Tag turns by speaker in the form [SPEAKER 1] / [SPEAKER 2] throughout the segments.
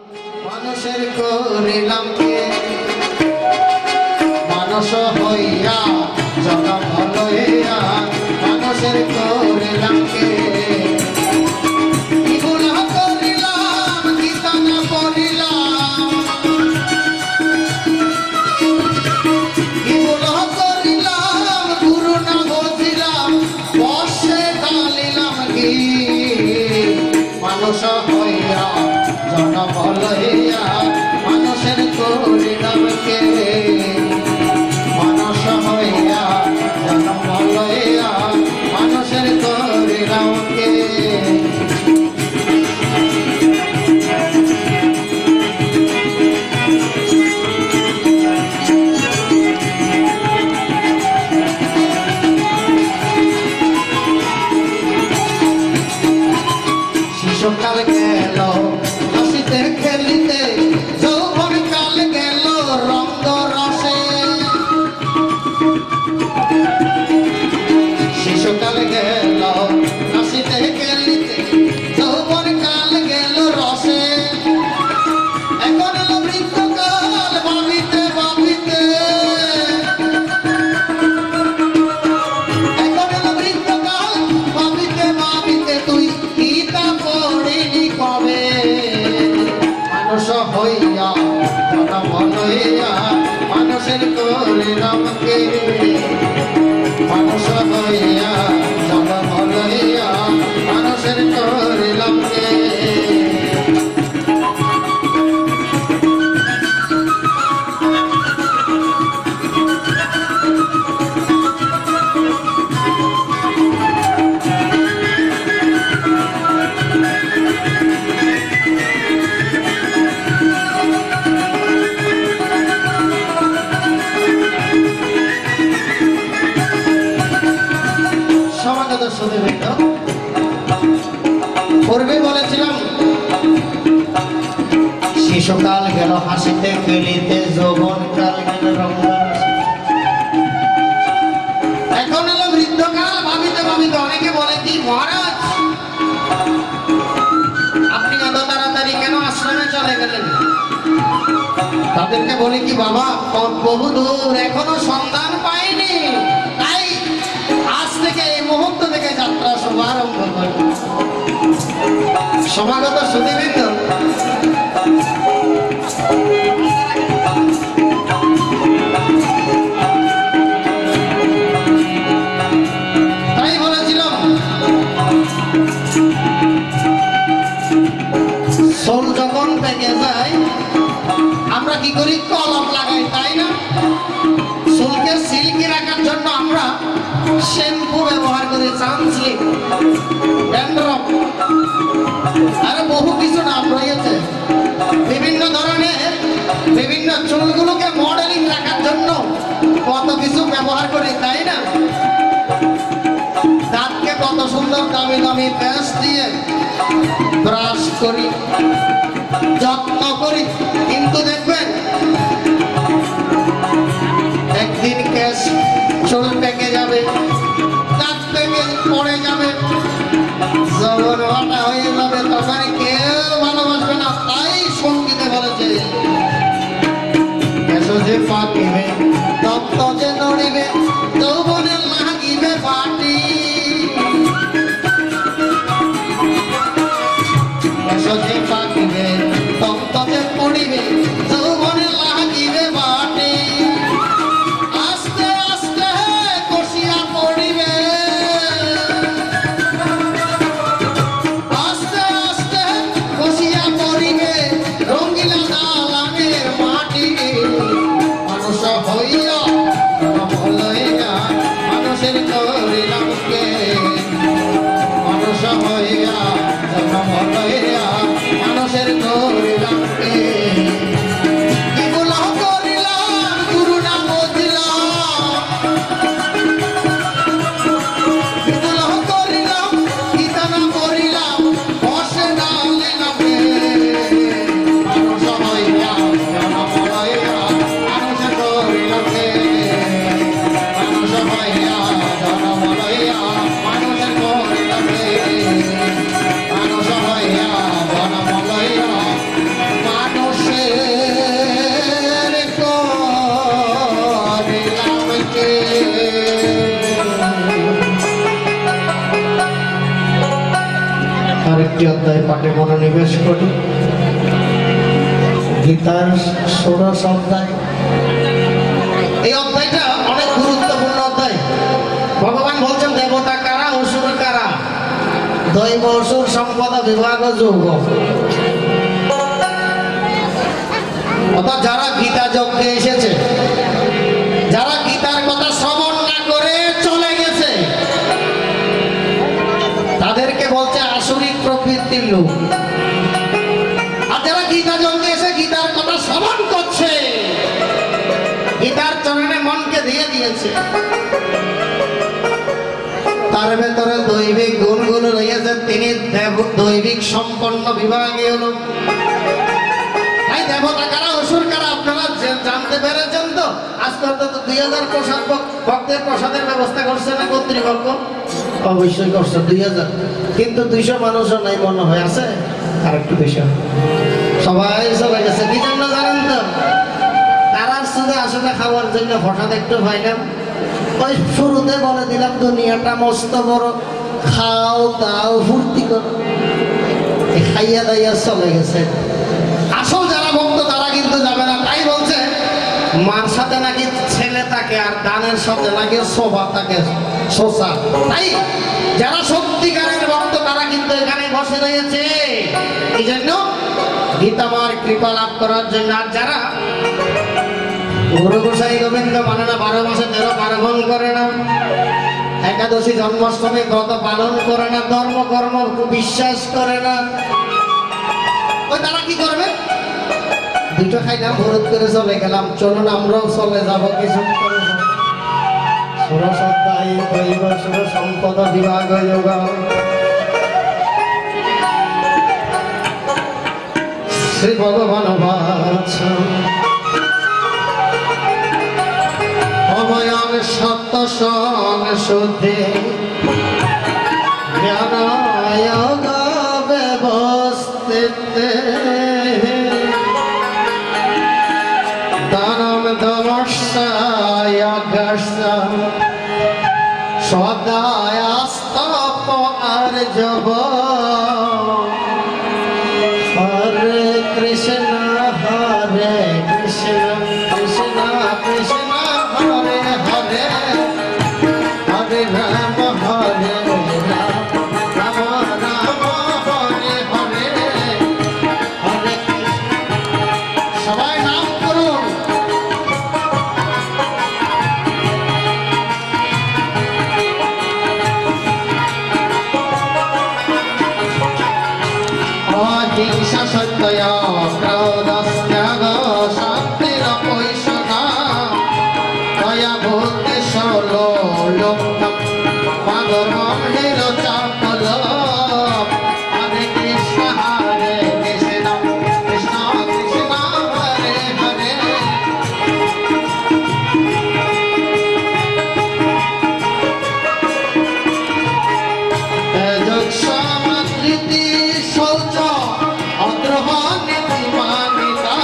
[SPEAKER 1] মানুষের করিলাম কে মানুষ হইয়া জনম লইয়া মানুষের করিলাম কে কি ভুল করিলাম গীতা না পড়িলাম কি ভুল করিলাম গুরু না বুঝিলাম বর্ষে ঢালিলাম কি মানুষ হইয়া জনম লইয়া মানুষের করিলাম কে মানুষ হইয়া জনম লইয়া মানুষের করিলাম কে শিশুকাল গেল হাসিতে খেলিতে যৌবন কাল গেল রঙ্গ রসে শিশুকাল গেল হাসিতে খেলিতে যৌবন কাল গেল রসে এখন এলো বৃদ্ধকাল ভাবিতে ভাবিতে এখন এলো বৃদ্ধকাল ভাবিতে ভাবিতে তুই গীতা পড়িনি কবে মানুষ হইয়া জনম লইয়া মানুষের করিলাম কে মানুষ হইয়া জনম লইয়া মানুষের করিলাম কে পূর্বে বলেছিলাম শিশুকাল গেল হাসিতে খেলিতে যৌবন কাল গেল রঙ্গ এখন এলো বৃদ্ধকাল ভাবিতে ভাবিতে অনেকে বলে কি মহারাজ আপনি এত তাড়াতাড়ি কেন আশ্রমে চলে গেলেন তাদেরকে বলি কি বাবা বহু দূর এখনো সন্ধান পাইনি তাই আজ থেকে এই মুহূর্ত থেকে যাত্রা শুভারম্ভ করি সমাগত সুধীবৃন্দ তাই বলেছিলাম সোল যখন পেকে যায় আমরা কি করি কলম লাগাই তাই না চুলকে সিল্কি রাখার জন্য আমরা শ্যাম্পু ব্যবহার করি সানসিল্ক ড্যান্ড্রফ আরো বহু কিছু নাম রয়েছে বিভিন্ন ধরনের বিভিন্ন চুলগুলোকে মডেলিং রাখার জন্য কত কিছু ব্যবহার করি তাই না দাঁতকে কত সুন্দর দামি দামি পেস্ট দিয়ে ব্রাশ করি যত্ন করি কিন্তু দেখবেন একদিন কেশ চুল পেকে যাবে দাঁত পেকে পড়ে যাবে যখন ওটা হয়ে যাবে তখন কেউ ভালোবাসবে না তাই সঙ্গীতে বলেছে কেশ যে পাকিবে দত্ত যে নড়িবে যৌবনে লাগিবে পাটি কেশ যে পাকিবে দত্ত যে পড়িবে যৌবনে লাগিবে পাটি আস্তে আস্তে কষিয়া পড়িবে আস্তে আস্তে কষিয়া পড়িবে রঙ্গিলা দালানের মাটি মানুষ হইয়া জনম লইয়া মানুষের করিলাম কে মানুষ হইয়া জনম লইয়া মানুষের করিলাম কে কি ভুল করিলাম গুরু না বুঝিলাম কি ভুল করিলাম গীতা না পড়িলাম বর্ষে ঢালিলাম কে মানুষ হইয়া জনম লইয়া মানুষের করিলাম কে মানুষ হইয়া জনম লইয়া মানুষের করিলাম কে মানুষ হইয়া জনম লইয়া একটি অধ্যায় পাঠে মনোনিবেশ করি। গীতার ১৬ অধ্যায়। এই অধ্যায়টা অনেক গুরুত্বপূর্ণ অধ্যায়। ভগবান বলছেন দেবতা কারা, অসুর কারা, দৈব অসুর সম্পদ বিভাগ যোগ। অর্থাৎ যারা গীতা যজ্ঞে এসেছে, যারা গীতার কথা শ্রবণ না করে চলে গেছে, তাদেরকে বলছে আসরিক প্রকৃতির লোক। আর যারা গীতা যজ্ঞে এসে গীতার কথা শ্রবণ করছে, গীতার চরণে মনকে দিয়ে দিয়েছে, তার ভেতরে দৈবিক গুণগুলো রয়েছে, তিনি দৈবিক সম্পন্ন বিভাগীয় লোক। তাই দেবতা কারা, অসুর কারা আপনারা জানতে পেরেছেন তো? আজকে তো ২০০০ প্রসাদ ভক্তের প্রসাদের ব্যবস্থা করছে না কর্তৃপক্ষ? অবশ্যই করছে ২০০০, কিন্তু ২০০ মানুষও নাই মনে হয়, আছে আর একটু বেশি। সবাই চলে গেছে কি জন্য জানেন তো? তারা শুধু আসলে খাওয়ার জন্য হঠাৎ একটু পাইলাম, ওই শুরুতে বলে দিলাম দুনিয়াটা মস্ত বড়, খাও দাও ফুর্তি করো, খাইয়া দাইয়া চলে গেছে। আসল যারা ভক্ত তারা কিন্তু যাবে না। তাই বলছে মার সাথে নাকি ছেলে থাকে আর দানের সাথে নাকি শোভা থাকে, শোষা। তাই যারা সত্যিকারের ভক্ত তারা কিন্তু এখানে বসে রয়েছে, এই জন্য গীতামার কৃপা লাভ করার জন্য। আর যারা গুরু গোসাই গোবিন্দ মানে না, 12 মাসে 13 পার্বণ করে না, একাদশী জন্মাষ্টমী ব্রত পালন করে না, ধর্ম কর্ম বিশ্বাস করে না, ওই তারা কি করবে? দুটো খাইলাম, ভরত করে চলে গেলাম, চলুন আমরাও চলে যাবো কিছু। ১৬ অধ্যায় দৈব সুর সম্পদ বিভাগ যোগ। শ্রী ভগবান বাচন অময়ং সত্য সংশুদ্ধি জ্ঞানয়োগ ব্যবস্থিতে দানম দমস্যায়গস্য সদায়াস্তপ আর্জব। হরে কৃষ্ণ হরে কৃষ্ণ কৃষ্ণ কৃষ্ণ হরে হরে, হরে রাম হরে রাম, রাম রাম হরে হরে, হরে কৃষ্ণ। সবাই নাম করুন। অহিংসা সত্যয় ক্রোধস্ত্যাগ শান্তিরপৈশনা দয়া ভূতে সলোলুপ্তম পাগরম হিরচাপল। হরে কৃষ্ণ হরে কৃষ্ণ কৃষ্ণ কৃষ্ণ হরে হরে। তেজস্মাধৃতি শৌচ অগ্রহ নীতিমানিতা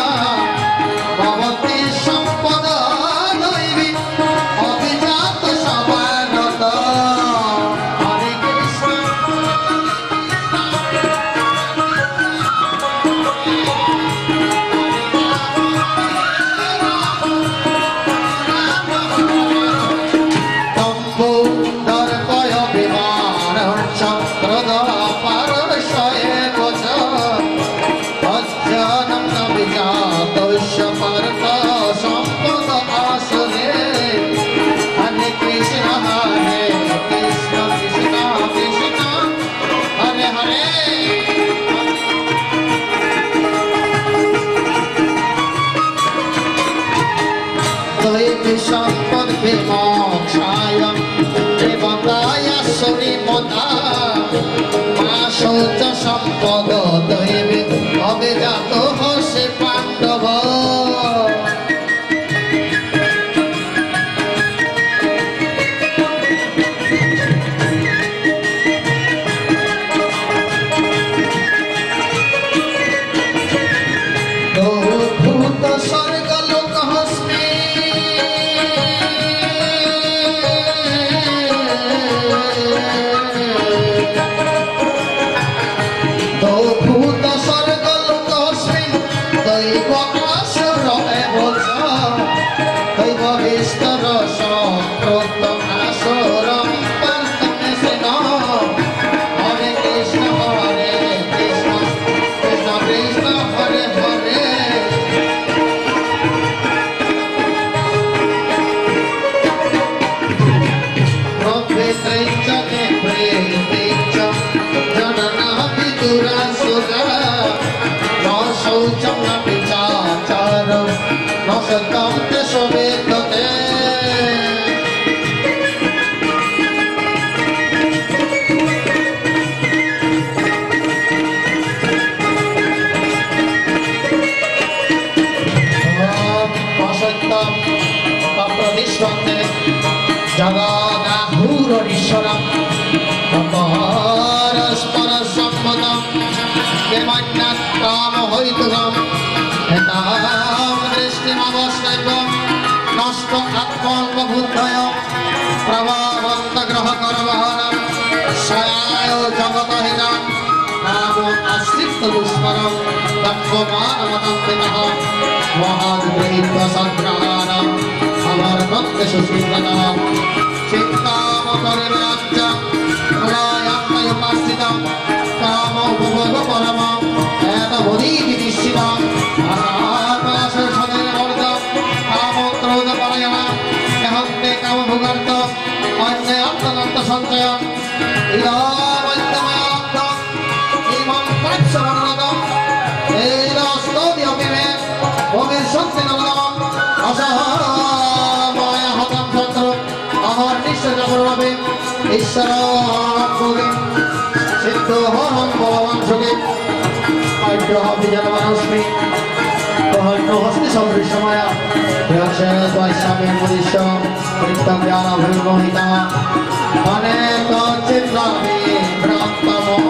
[SPEAKER 1] ভবতি সম্পদ দৈবী অভিজাত সবানত। হরে কৃষ্ণ তম্বু দর্পয় বিমান চক্রদ পারশয়ে বচ অজ্ঞানম ন বিজাতস্য পার্থ সম্পদ আসরে। হরে কৃষ্ণ হরে কৃষ্ণ কৃষ্ণ কৃষ্ণ হরে হরে। দৈবী সম্পদ বিমোক্ষায় দেবতায় সুরিমতা মা শৌচ সম্পদ দৈবী অভিজাত হসে পাণ্ডব। ভূত স্বর্গ লোক হস্মে জগদাহুরীশ্বরম পরস্পর সম্মতম কেমন্যাৎ কাম হইতুকম এতাম দৃষ্টিমবশ্যৈব নষ্ট আত্মল্পবুদ্ধয় প্রভাবন্ত গ্রহ করবহনম সয়ায় জগতহিনাম কাম আশ্রিত দুষ্করম তত্ত্বমানমতন্ত্রিতঃ মহাদ্বৈত সংগ্রহাণম আমার ভক্ত সুশীলতঃ চিন্তামপরিব্রাজ্য প্রলয়ান্ময়োপাশ্রিতম কাম উপভোগ পরমম এতবুদ্ধি নিশ্চিতম আশাপাশসদৈর্বর্ধম কামক্রোধপরায়ণম এহন্তে কামভোগার্থ অন্যে অর্থদন্ত সঞ্চয়ম ইদমৈত্যময়লব্ধম ইমং প্রাচ্যবর্ণতম এইরস্তোদ্যপি মে ভবিষ্যৎসিনন্দম অসহায় হতম শত্রু অহর্নিশযপরবে ঈশ্বর ভোগে সিদ্ধ হরম ভগবান যোগে পাঠ্য বিজনমানস্মি হন্য হস্তি সদৃশ্যময়া ব্যাসে ত্বস্যামে মুদিশ্য নিত্যম জ্ঞানাভির্মোহিতা অনেক চিত্রামি প্রাপ্ত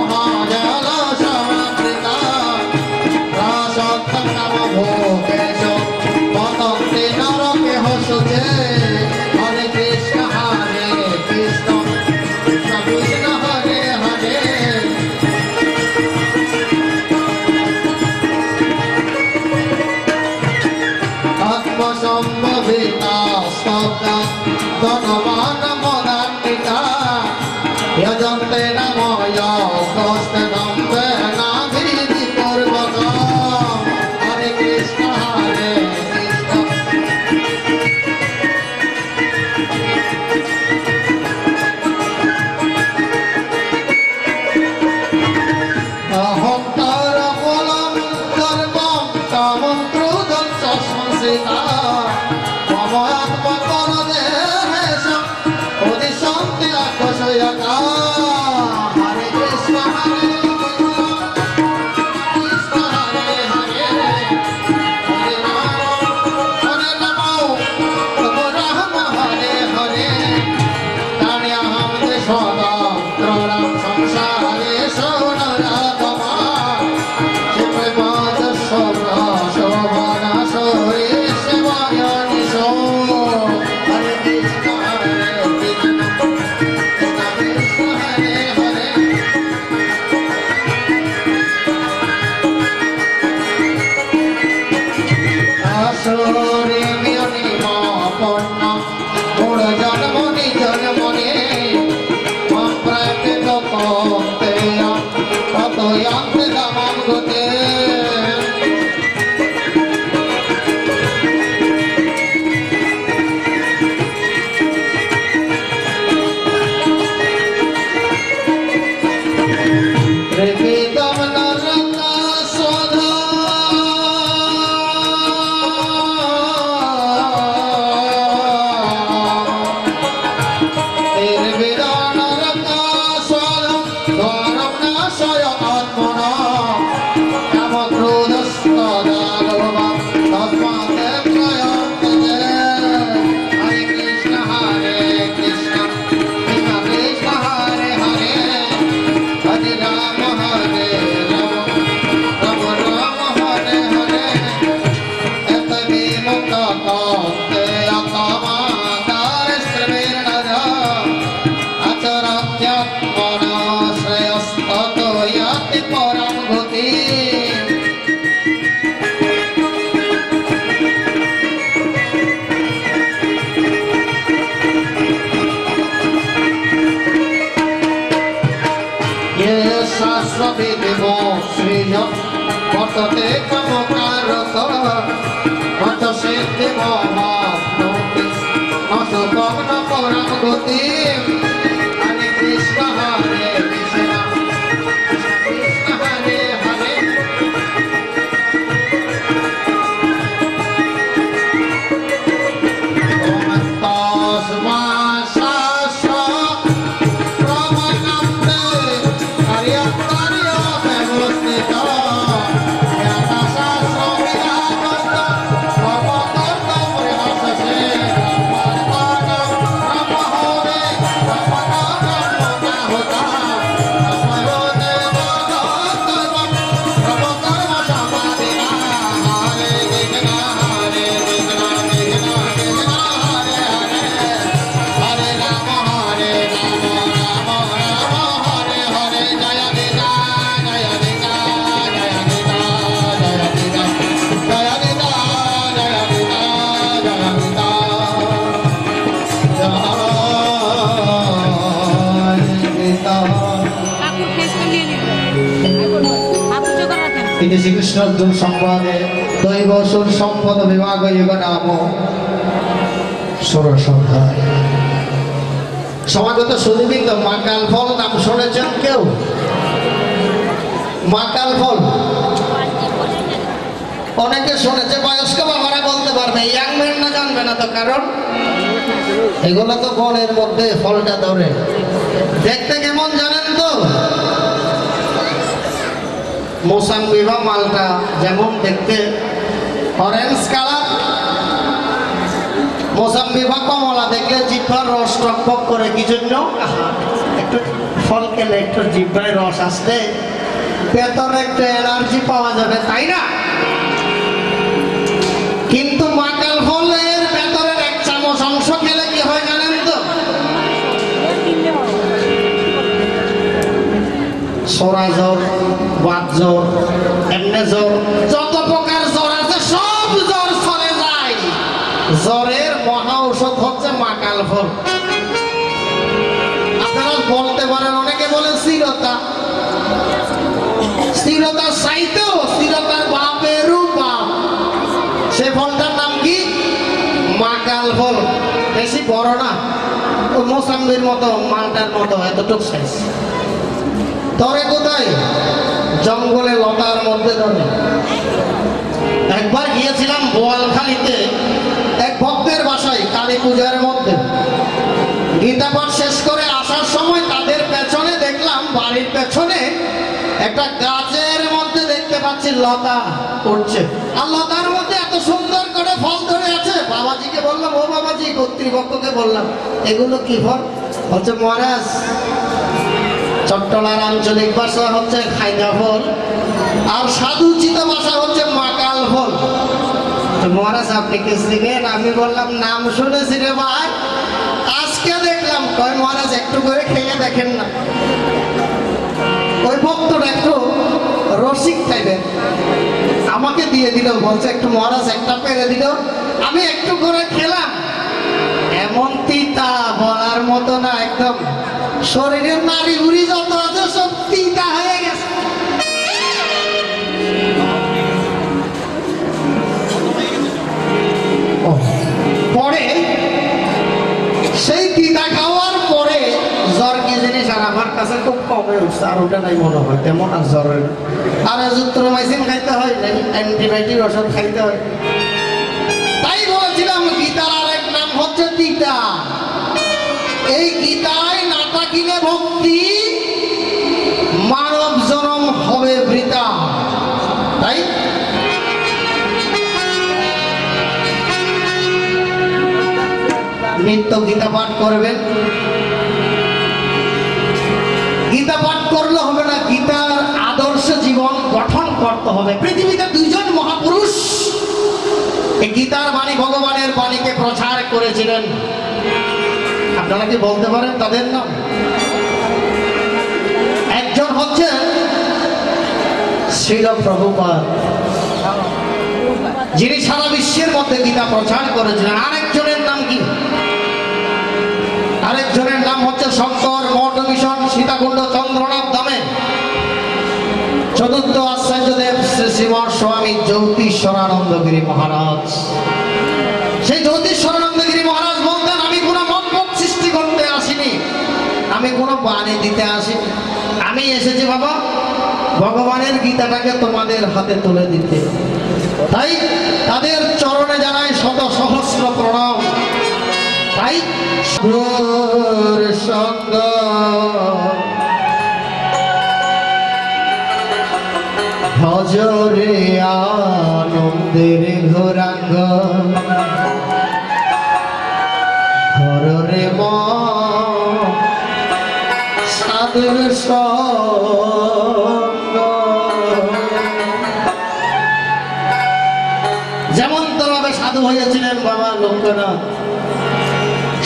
[SPEAKER 1] মহাজল সমাদৃতা রাসত্তম নাম ভোগেশ পতন্তে নরকে হসুচে হরে কৃষ্ণ কৃষ্ণ কৃষ্ণ হরে হরে আত্মসম্ভবিতা স্তব্ধা ধনবান মদান্বিতা যজন্তে নময় কষ্টদম্বে নাভিধি পূর্বকম হরে কৃষ্ণ অহংকার বলম গর্বম কামম ক্রোধম চ সংশ্রিতা মম আত্মকর দেহেশ অধিশন্তি আকর্ষয়তা হরে কৃষ্ণ কৃষ্ণ হরে হরে হরে রাম রাম হরে হরে তাণ্যহম দেশদাত্রাণাং সংসারে সৌনরাতমা শিববাদস্য শোভনাশোরে সেবায়ানিশো হরে কৃষ্ণ কৃষ্ণ কৃষ্ণ হরে হরে আসরে বিয়নিমাপন্ন মূঢ় জন্মনি জন্মনি মাম প্রাকৃত কৌন্তেয় ততয়ান্তে দামাম গতে ত্রিবিধম নরকাসুধা ত্রিবিধম নরকাসুধা দ্বারম নাশয় আত্মনা কামক্রোধস্তদালোভা তস্মাতে ত্রয়ন্তে হরে কৃষ্ণ কৃষ্ণ কৃষ্ণ হরে হরে হরে রাম রাম রাম হরে হরে এত বিমুক্ত কৌন্তে অকামাদারস্ত্রবীর্ণধ আচরাত্যাত্মনা শ্রেয়স্ততো ইয়াতি পরম গতিম ये शाश्वती देवो श्रेय वर्तते कामकारक मत सिद्धिमवाप्नोति न सुखं न परं गतिम् हरे कृष्ण कृष्ण कृष्ण हरे हरे ॐ तस्मै इति श्रीकृष्ण अर्जुन संवादे दैव सुर सम्पद विभाग युग नाम षोडशोध्याय। সমাগত সুধীবৃন্দ, মাকাল ফল নাম শুনেছেন কেউ? মাকাল ফল অনেকে শুনেছে, বয়স্ক বাবারা বলতে পারবে, ইয়াং ম্যানরা জানবে না তো, কারণ এগুলো তো বনের মধ্যে ফলটা ধরে। দেখতে কেমন জানেন তো? মৌসাম্বি বা মালটা যেমন দেখতে অরেঞ্জ কালার, মৌসাম্বি বা কমলা দেখলে জিহ্বার রস টকবক করে। কি জন্য? একটু ফল খেলে একটু জিহ্বায় রস আসলে ভেতরে একটু এনার্জি পাওয়া যাবে, তাই না? কিন্তু মাকাল ফলের ভেতরের এক চামচ অংশ খেলে কি হয় জানেন তো? সরা জ্বর, বাত জ্বর, এমনি জ্বর, যত প্রকার জ্বর আছে সব জ্বর চলে যায়। জ্বরের মহা ঔষধ হচ্ছে মাকাল ফল। আপনারা বলতে পারেন, অনেকে বলে স্থিরতা, স্থিরতা চাইতেও স্থিরতার বাপেরও বাপ। সে ফলটার নাম কি? মাকাল ফল। বেশি বড় না, ও মৌসাম্বির মতো, মালটার মতো এতটুক সাইজ। ধরে কোথায়? জঙ্গলে লতার মধ্যে ধরে। একবার গিয়েছিলাম বোয়ালখালীতে এক ভক্তের বাসায় কালী পূজার মধ্যে। গীতা পাঠ শেষ করে আসার সময় তাদের পেছনে দেখলাম, বাড়ির পেছনে একটা গাছের মধ্যে দেখতে পাচ্ছি লতা উঠছে, আর লতার মধ্যে এত সুন্দর করে ফল ধরে আছে। বাবাজিকে বললাম, ও বাবাজি, কর্তৃপক্ষকে বললাম, এগুলো কি ফল? বলছে, মহারাজ, চট্টলার আঞ্চলিক ভাষা হচ্ছে খাইদা ফল, আর সাধুচিত ভাষা হচ্ছে মাকাল ফল। মহারাজ, আপনি কি চিনেন? আমি বললাম, নাম শুনেছি রে ভাই, আজকে দেখলাম। কয়, মহারাজ একটু করে খেয়ে দেখেন না। ওই ভক্তটা একটু রসিক টাইপের, আমাকে দিয়ে দিল, বলছে একটু মহারাজ একটা পেরে দিল। আমি একটু করে খেলাম, এমন তিতা বলার মতো না, একদম শরীরের নাড়ি ঘুরি যত আছে সব তিতা হয়ে গেছে। পরে সেই তিতা খাওয়ার পরে জ্বর কি জিনিস আর আমার কাছে খুব কমে উঠছে, আর ওটা নাই মনে হয় তেমন। আর জ্বরের আর এজিথ্রোমাইসিন খাইতে হয়, অ্যান্টিবায়োটিক ওষুধ খাইতে হয়। তাই বলেছিলাম, গীতার আরেক নাম হচ্ছে তিতা। এই গীতায় নাটা কিনে ভক্তি, মানব জনম হবে বৃথা। তাই নিত্য গীতা পাঠ করবেন। গীতা পাঠ করলে হবে না, গীতার আদর্শ জীবন গঠন করতে হবে। পৃথিবীতে দুইজন মহাপুরুষ এই গীতার বাণী, ভগবানের বাণীকে প্রচার করেছিলেন। আপনারা কি বলতে পারেন তাদের নাম? একজন হচ্ছে শ্রীল প্রভুপাদ, যিনি সারা বিশ্বের মধ্যে গীতা প্রচার করেছিলেন। আরেকজনের নাম কি? আরেকজনের নাম হচ্ছে শঙ্কর মঠ মিশন সীতাকুণ্ড চন্দ্রনাথ ধামে চতুর্থ আচার্যদেব শ্রী শ্রীমৎ স্বামী জ্যোতিষরানন্দগিরি মহারাজ। সেই জ্যোতিষরানন্দগিরি মহারাজ বলতেন, আমি কোনো মতভেদ সৃষ্টি করতে আসিনি, আমি কোনো বাণী দিতে আসিনি, আমি এসেছি বাবা ভগবানের গীতাটাকে তোমাদের হাতে তুলে দিতে। তাই তাদের চরণে জানাই শত সহস্র প্রণাম। তাই সঙ্গ ভজরে আনন্দের ঘোরাঙ্গ, ঘরে সাধুর সঙ্গ। যেমন ভাবে সাধু হয়েছিলেন বাবা লোকনাথ,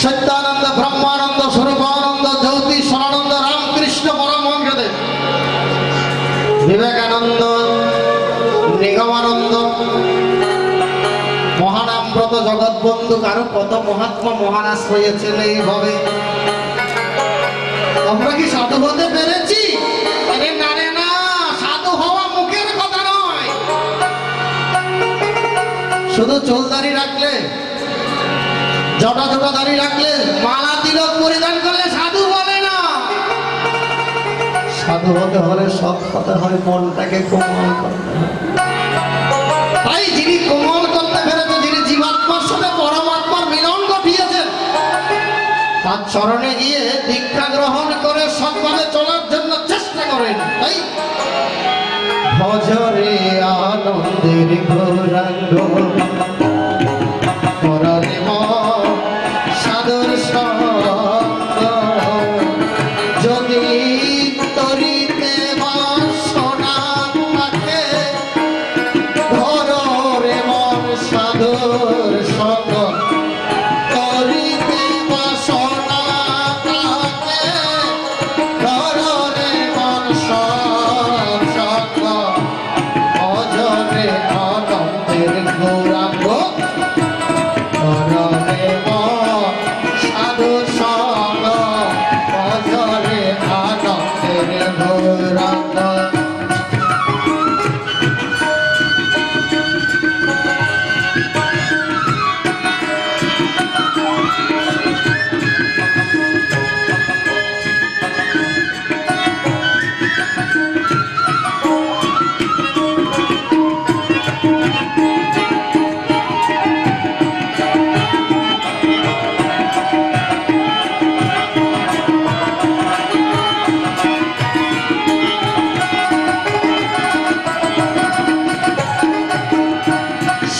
[SPEAKER 1] সত্যানন্দ, ব্রহ্মানন্দ, স্বরূপানন্দ, জ্যোতিষানন্দ, রামকৃষ্ণ পরমহংসদেব, বিবেকানন্দ, নিগমানন্দ, মহানামব্রত, জগৎবন্ধু, আরো কত মহাত্মা মহারাজ হয়েছেন এইভাবে। আমরা কি সাধু হতে পেরেছি? আরে না রে না, সাধু হওয়া মুখের কথা নয়, শুধু চুল দাড়ি রাখলে, জটা জটা দাড়ি রাখলে, মালা তিলক পরিধান করলে সাধু বলে না। সাধু হতে হলে সব কথা হয় মনটাকে কোমল করতে হয়। তাই যিনি কোমল করতে পেরেছে, যিনি জীবাত্মার সাথে পরমাত্মার মিলন ঘটিয়েছেন, তার চরণে গিয়ে দীক্ষা গ্রহণ করে সৎভাবে চলার জন্য চেষ্টা করেন। তাই ভজরে আনন্দের গৌরাঙ্গ করলে মন সাধুর সঙ্গ, যদি তরিতে বাসনা থাকে ধরো রে মন সাধুর সঙ্গ, তরিতে বাসনা থাকে ধরো রে মন সঙ্গ, ভজরে আনন্দের গৌরাঙ্গ করলে মন সাধুর সঙ্গ, ভজরে আনন্দের গৌরাঙ্গ।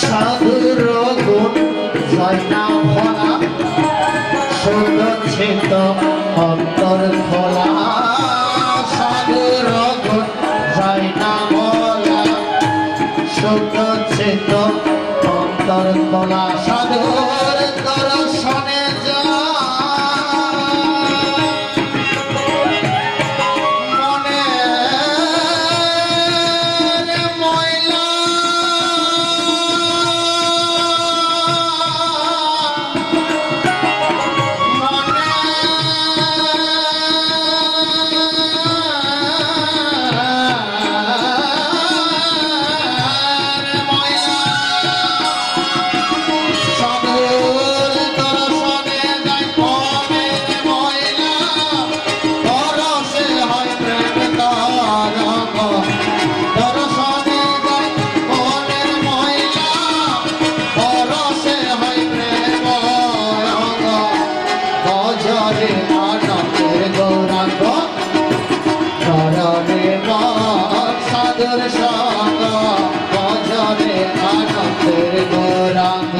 [SPEAKER 1] সাধুর গুণ যায় না ভোলা, সুগচ্ছিত অন্তর খোলা, সাধুর গুণ যায় না ভোলা, সুগচ্ছিত অন্তর খোলা, সাধুর দর্শনে সাধুর সঙ্গ, ভজরে আনন্দের গৌরাঙ্গ।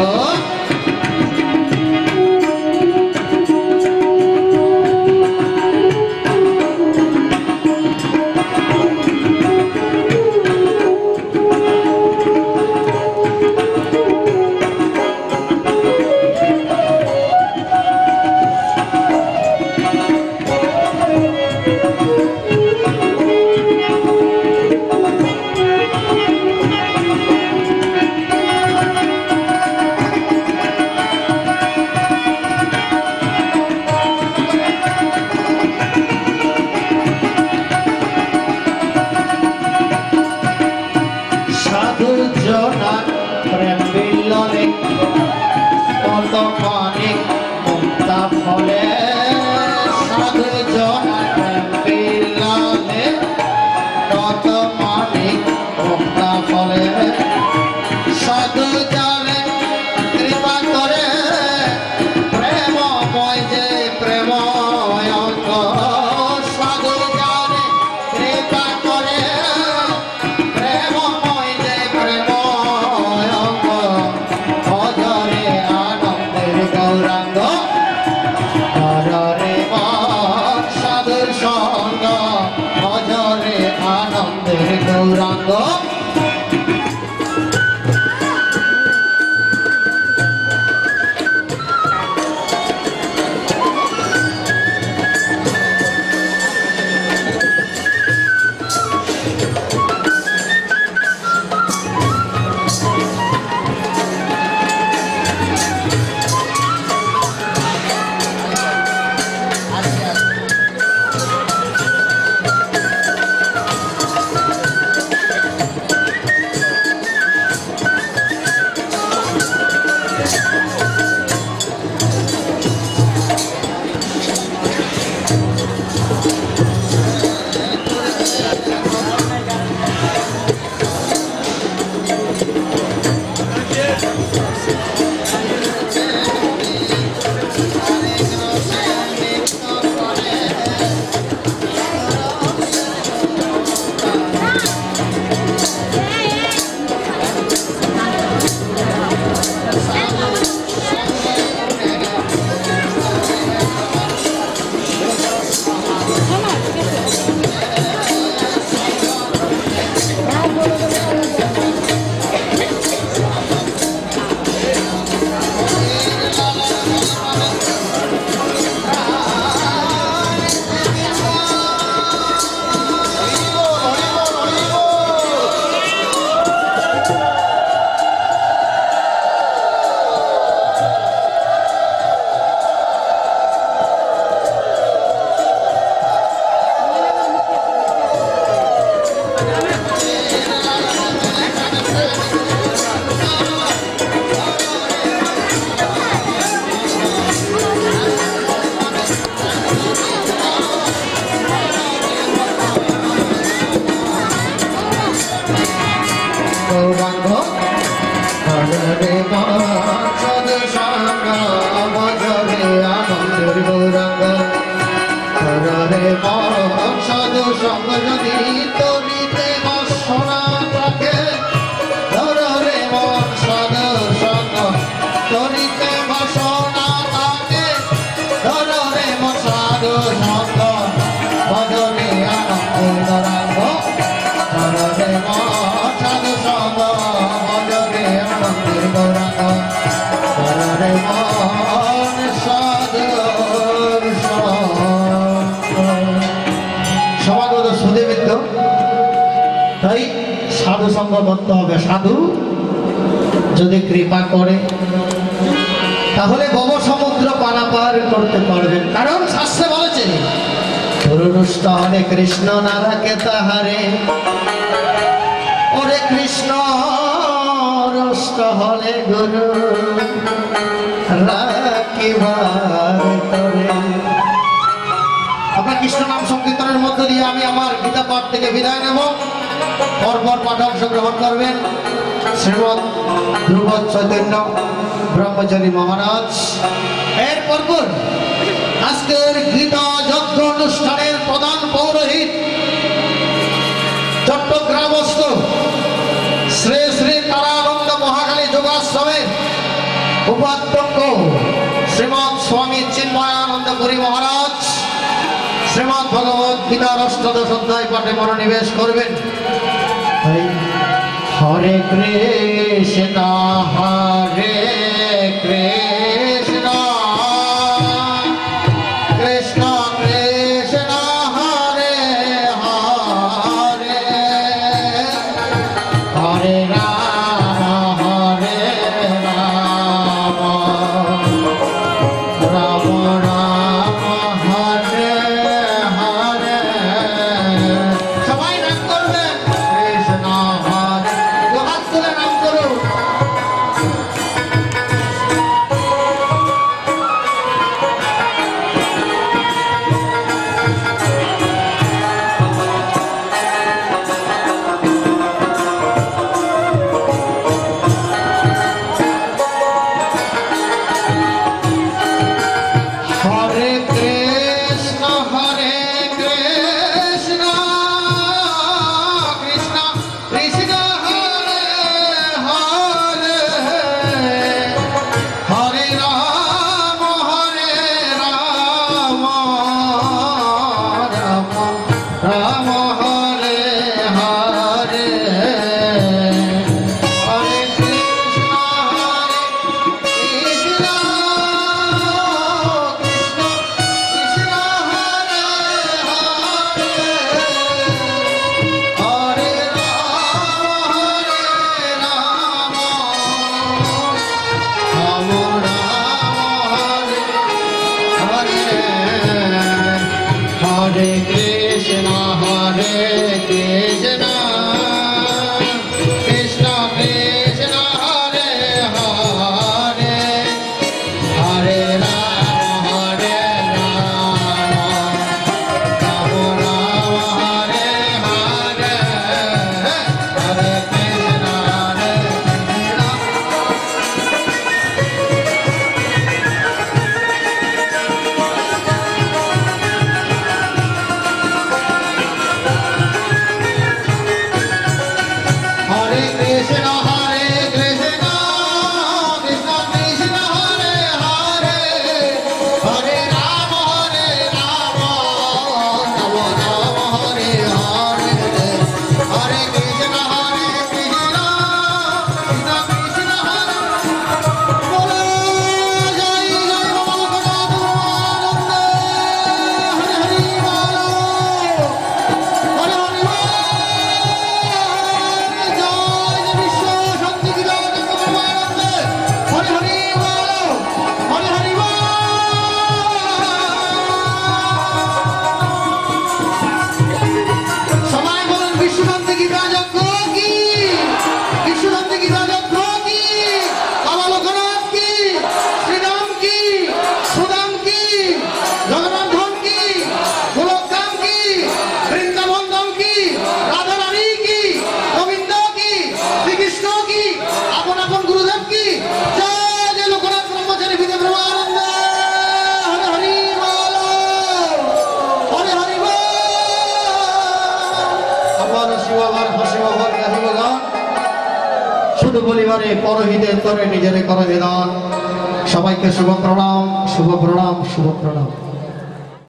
[SPEAKER 1] প্রেম বিলনে কত অনেক মুক্তা ফলে, সাধু জনার প্রেম বিলনে কত অনেক মুক্তা ফলে, সাধু জানে কৃপা করে প্রেমময় যে প্রেমময় অঙ্গ, সাধু জানে কৃপা করে প্রেমময় যে প্রেমময় অঙ্গ, ভজরে আনন্দের গৌরাঙ্গ করলে মন সাধুর সঙ্গ, ভজরে আনন্দের গৌরাঙ্গ। রে মন সাধু সঙ্গ ভজরে আনন্দের গৌরাঙ্গ রে মন সাধু সঙ্গ যদি তরিতে বাসনা থাকে রে মন সাধু সঙ্গ তরিতে বাসনা থাকে রে মন সাধু সঙ্গ ভজরে আনন্দের গৌরাঙ্গ রে মন সাধু সঙ্গ ভজরে আনন্দের গৌরাঙ্গ রে মন সাধু সমাগত সুধীবৃন্দ, তাই সাধু সঙ্গ করতে হবে। সাধু যদি কৃপা করে তাহলে ভব সমুদ্র পারাপার করতে পারবেন। কারণ শাস্ত্রে বলেছে গুরুষ্ট হলে কৃষ্ণ না রাখে তাহারে, ওরে কৃষ্ণ রুষ্ট হলে গুরু রাখিবার তরে। আমরা কৃষ্ণ নাম সংকীর্তনের মধ্য দিয়ে আমি আমার গীতা পাঠ থেকে বিদায় নেব। পরপর পাঠে অংশগ্রহণ করবেন শ্রীমৎ ধ্রুব চৈতন্য ব্রহ্মচারী মহারাজ। এর পরপর আজকের গীতা যজ্ঞ অনুষ্ঠানের প্রধান পৌরোহিত চট্টগ্রামস্থ শ্রী শ্রী তারানন্দ মহাকালী যোগাশ্রমের উপাধ্যক্ষ শ্রীমৎ স্বামী চিন্ময়ানন্দ পুরী মহারাজ শ্রীমৎ ভগবত গীতার অষ্টাদশ অধ্যায় পাঠে মনোনিবেশ করবেন। হরে কৃষ্ণ হরে কৃষ্ণ কৃষ্ণ কৃষ্ণ হরে হরে হরে রাম হরে রাম রাম রাম হরে হরে। সবাই নাম করবেন কৃষ্ণ হরে, হাত তুলে নাম করুন। হরে কৃষ্ণ কৃষ্ণ কৃষ্ণ হরে হরে হরে রাম রাম রাম হরে হরে হরে কৃষ্ণ কৃষ্ণ কৃষ্ণ হরে হরে হরে রাম রাম হরে হরে কৃষ্ণ কৃষ্ণ কৃষ্ণ কৃষ্ণ হরে হরে হরে রাম রাম রাম হরে হরে হরে কৃষ্ণ শুধু বলিবারে পরহিতের তরে নিজের করহে দান। সবাইকে শুভ প্রণাম, শুভ প্রণাম, শুভ প্রণাম।